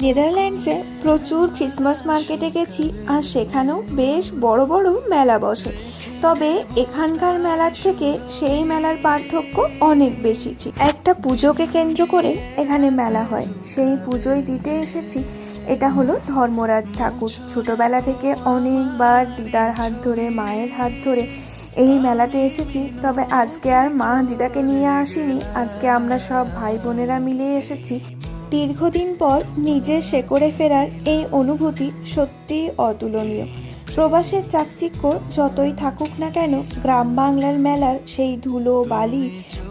নেদারল্যান্ডসে প্রচুর ক্রিসমাস মার্কেটে গেছি আর সেখানেও বেশ বড় বড় মেলা বসে। তবে এখানকার মেলার থেকে সেই মেলার পার্থক্য অনেক বেশি। একটা পুজোকে কেন্দ্র করে এখানে মেলা হয়, সেই পুজোয় দিতে এসেছি। এটা হলো ধর্মরাজ ঠাকুর। ছোটবেলা থেকে অনেকবার দিদার হাত ধরে, মায়ের হাত ধরে এই মেলাতে এসেছি। তবে আজকে আর মা দিদাকে নিয়ে আসিনি, আজকে আমরা সব ভাই বোনেরা মিলে এসেছি। দীর্ঘদিন পর নিজের শেকড়ে ফেরার এই অনুভূতি সত্যিই অতুলনীয়। প্রবাসের চাকচিক্য যতই থাকুক না কেন, গ্রাম বাংলার মেলার সেই ধুলো, বালি,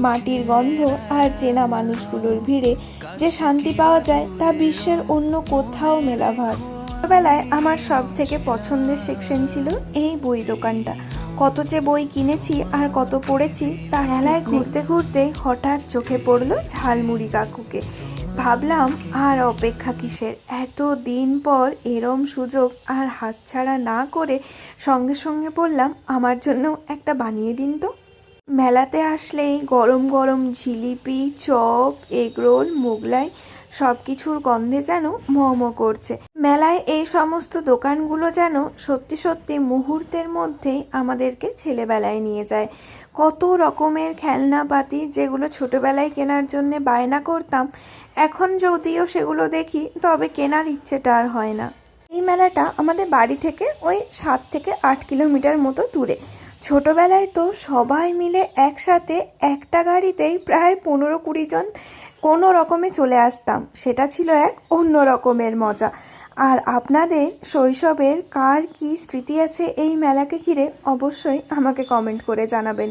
মাটির গন্ধ আর চেনা মানুষগুলোর ভিড়ে যে শান্তি পাওয়া যায় তা বিশ্বের অন্য কোথাও মেলা ভার। ছোটবেলায় আমার সব থেকে পছন্দের সেকশন ছিল এই বই দোকানটা। কত যে বই কিনেছি আর কত পড়েছি তা মেলায় ঘুরতে ঘুরতে হঠাৎ চোখে পড়লো ঝালমুড়ি কাকুকে। ভাবলাম আর অপেক্ষা কিসের, এত দিন পর এরম সুযোগ আর হাতছাড়া না করে সঙ্গে সঙ্গে বললাম আমার জন্য একটা বানিয়ে দিন তো। মেলাতে আসলেই গরম গরম জিলিপি, চপ, এগরোল, মোগলাই সব কিছুর গন্ধে যেন ম করছে। মেলায় এই সমস্ত দোকানগুলো যেন সত্যি সত্যি মুহূর্তের মধ্যেই আমাদেরকে ছেলেবেলায় নিয়ে যায়। কত রকমের খেলনাপাতি যেগুলো ছোটবেলায় কেনার জন্য বায়না করতাম, এখন যদিও সেগুলো দেখি তবে কেনার ইচ্ছেটা আর হয় না। এই মেলাটা আমাদের বাড়ি থেকে ওই 7 থেকে 8 কিলোমিটার মতো দূরে। ছোটবেলায় তো সবাই মিলে একসাথে একটা গাড়িতেই প্রায় 15-20 জন কোনো রকমে চলে আসতাম। সেটা ছিল এক অন্য রকমের মজা। আর আপনাদের শৈশবের কার কী স্মৃতি আছে এই মেলাকে ঘিরে অবশ্যই আমাকে কমেন্ট করে জানাবেন।